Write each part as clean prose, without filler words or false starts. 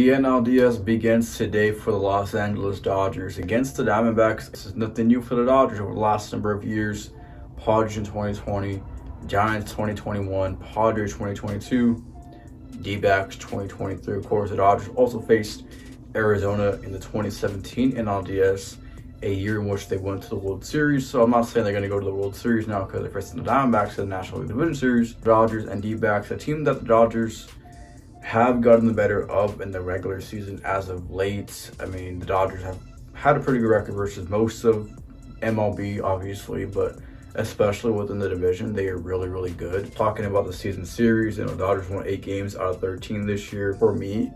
The NLDS begins today for the Los Angeles Dodgers against the Diamondbacks. This is nothing new for the Dodgers over the last number of years. Padres in 2020, Giants 2021, Padres 2022, D-backs 2023. Of course, the Dodgers also faced Arizona in the 2017 NLDS, a year in which they went to the World Series. So I'm not saying they're going to go to the World Series now because they're facing the Diamondbacks in the National League Division Series. Dodgers and D-backs, a team that the Dodgers have gotten the better of in the regular season as of late. I mean, the Dodgers have had a pretty good record versus most of MLB, obviously, but especially within the division, they are really good. Talking about the season series, the Dodgers won 8 games out of 13 this year. For me,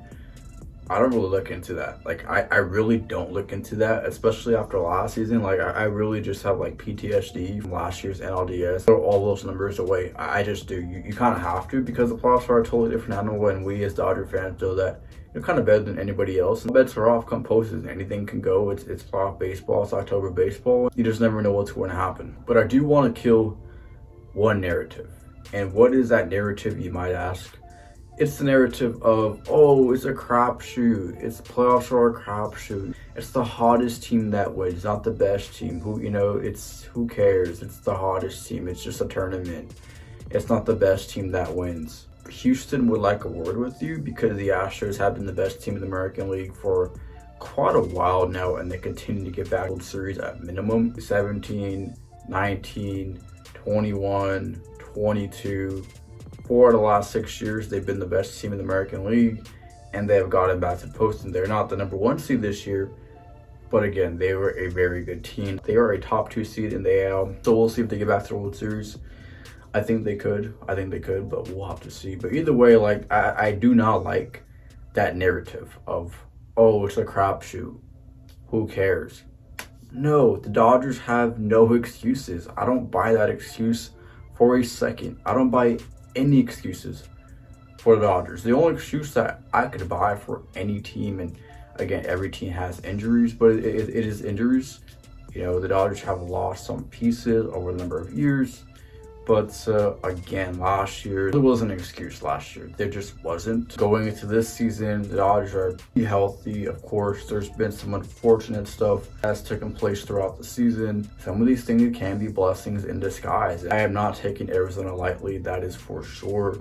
I don't really look into that. Like, I really don't look into that, especially after last season. Like, I really just have like PTSD from last year's NLDS. Throw all those numbers away. I just do. You kind of have to, because the playoffs are a totally different animal, and we as Dodger fans know that you're kind of better than anybody else. Bets are off, come postseason, anything can go. It's playoff baseball, it's October baseball. You just never know what's going to happen. But I do want to kill one narrative. And what is that narrative, you might ask? It's the narrative of, oh, it's a crapshoot. It's playoffs are a crapshoot. It's the hottest team that wins, not the best team. Who cares? It's the hottest team. It's just a tournament. It's not the best team that wins. Houston would like a word with you, because the Astros have been the best team in the American League for quite a while now, and they continue to get back to the World Series at minimum. 17, 19, 21, 22. 4 out of the last 6 years, they've been the best team in the American League, and they have gotten back to postseason. They're not the number 1 seed this year, but again, they were a very good team. They are a top 2 seed in the AL, so we'll see if they get back to the World Series. I think they could, but we'll have to see. But either way, like, I do not like that narrative of, oh, it's a crapshoot. Who cares? No, the Dodgers have no excuses. I don't buy that excuse for a second. I don't buy any excuses for the Dodgers. The only excuse that I could buy for any team, and again, every team has injuries, but it is injuries. The Dodgers have lost some pieces over a number of years, but again, last year, there wasn't an excuse last year. There just wasn't. Going into this season, the Dodgers are healthy. Of course, there's been some unfortunate stuff that's taken place throughout the season. Some of these things can be blessings in disguise. I am not taking Arizona lightly, that is for sure.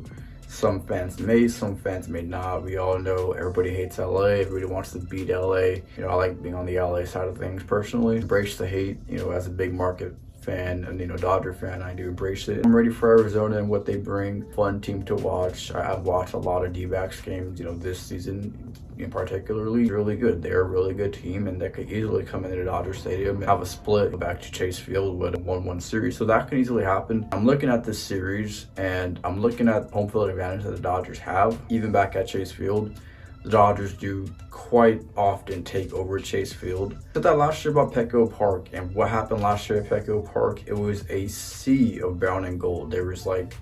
Some fans may, some fans may not. We all know everybody hates LA. Everybody wants to beat LA. I like being on the LA side of things personally. Embrace the hate, as a big market fan and Dodger fan, I do embrace it. I'm ready for Arizona and what they bring. Fun team to watch. I've watched a lot of D-backs games, this season in particularly. Really good. They're a really good team, and they could easily come into Dodger Stadium and have a split, go back to Chase Field with a 1-1 series. So that can easily happen. I'm looking at this series, and I'm looking at home field advantage that the Dodgers have, even back at Chase Field. The Dodgers do quite often take over Chase Field. I said that last year about Petco Park, and what happened last year at Petco Park, it was a sea of brown and gold. There was like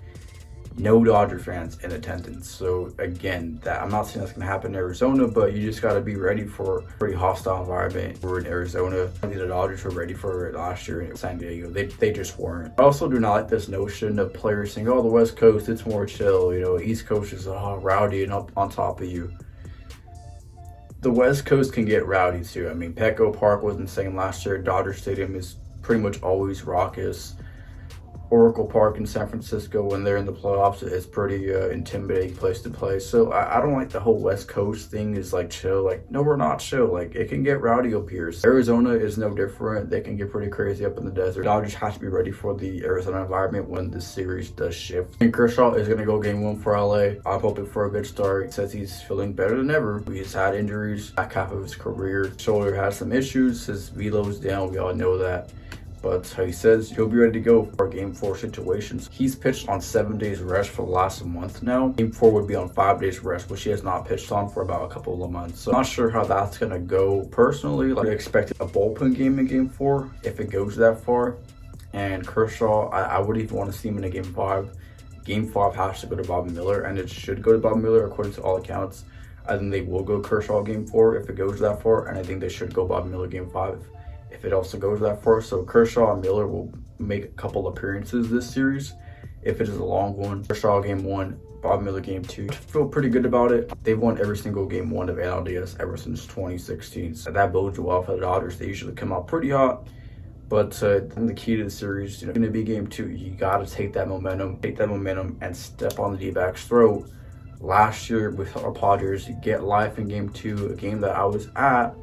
no Dodger fans in attendance. So again, I'm not saying that's going to happen in Arizona, but you just got to be ready for a pretty hostile environment. We're in Arizona. I think the Dodgers were ready for it last year in San Diego. They just weren't. I also do not like this notion of players saying, oh, the West Coast, it's more chill. East Coast is rowdy and up on top of you. The West Coast can get rowdy too. I mean, Petco Park was insane last year. Dodger Stadium is pretty much always raucous. Oracle Park in San Francisco, when they're in the playoffs, is pretty intimidating place to play. So I don't like the whole West Coast thing is like chill. Like, no, we're not chill. Like, it can get rowdy up here. Arizona is no different. They can get pretty crazy up in the desert. Dodgers have to be ready for the Arizona environment when the series does shift. And Kershaw is going to go game 1 for LA. I'm hoping for a good start. He says he's feeling better than ever. He's had injuries back half of his career. Shoulder has some issues. His velo's down. We all know that. But he says he'll be ready to go for Game 4 situations. He's pitched on 7 days rest for the last month now. Game 4 would be on 5 days rest, which he has not pitched on for about a couple of months. So I'm not sure how that's going to go personally. I expect a bullpen game in Game 4 if it goes that far. And Kershaw, I wouldn't even want to see him in a Game 5. Game 5 has to go to Bob Miller, and it should go to Bob Miller according to all accounts. I think they will go Kershaw Game 4 if it goes that far, and I think they should go Bob Miller Game 5 if it also goes that far. So Kershaw and Miller will make a couple appearances this series, if it is a long one. Kershaw game 1, Bob Miller game 2. I feel pretty good about it. They've won every single game 1 of NLDS ever since 2016. So that bodes well for the Dodgers. They usually come out pretty hot. But the key to the series, going to be game 2. You got to take that momentum, and step on the D-backs' throat. Last year with our Padres, you get life in game 2, a game that I was at,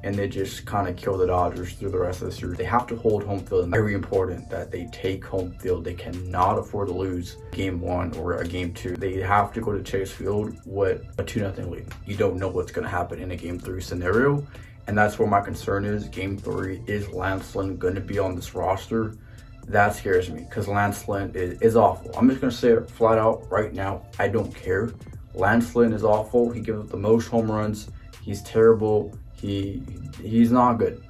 and they just kind of kill the Dodgers through the rest of the series. They have to hold home field, and very important that they take home field. They cannot afford to lose game 1 or a game 2. They have to go to Chase Field with a 2-0 lead. You don't know what's going to happen in a game 3 scenario. And that's where my concern is. Game 3, is Lance Lynn going to be on this roster? That scares me because Lance Lynn is awful. I'm just going to say it flat out right now. I don't care. Lance Lynn is awful. He gives up the most home runs. He's terrible. He's not good.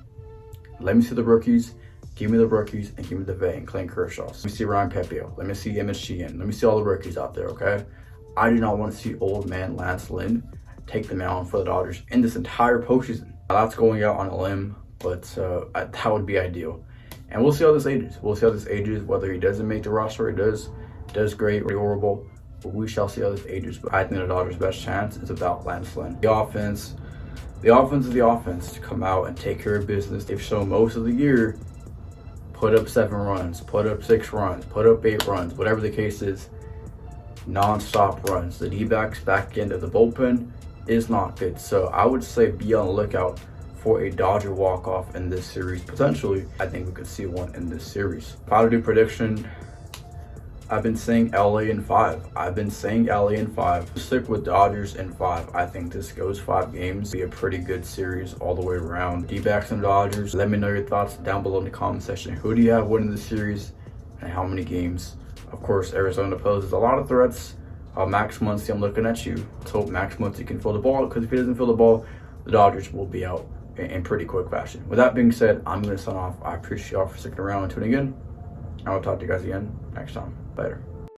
Let me see the rookies. Give me the rookies and give me the vet and Clayton Kershaw. Let me see Ryan Pepio. Let me see MSGN. Let me see all the rookies out there, okay? I do not want to see old man Lance Lynn take the mound for the Dodgers in this entire postseason. That's going out on a limb, but that would be ideal. And we'll see how this ages. Whether he doesn't make the roster, he does great or horrible. But we shall see how this ages. But I think the Dodgers' best chance is without Lance Lynn. The offense is the offense to come out and take care of business. They've shown most of the year, put up 7 runs, put up 6 runs, put up 8 runs, whatever the case is, non-stop runs. The D-backs back end of the bullpen is not good. So I would say be on the lookout for a Dodger walk-off in this series. Potentially, I think we could see one in this series. If I were to do prediction, I've been saying LA in 5. Stick with Dodgers in 5. I think this goes 5 games. Be a pretty good series all the way around. D-backs and Dodgers. Let me know your thoughts down below in the comment section. Who do you have winning the series and how many games? Of course, Arizona poses a lot of threats. Max Muncy, I'm looking at you. Let's hope Max Muncy can fill the ball, because if he doesn't fill the ball, the Dodgers will be out in pretty quick fashion. With that being said, I'm going to sign off. I appreciate y'all for sticking around and tuning in. I will talk to you guys again next time. Later.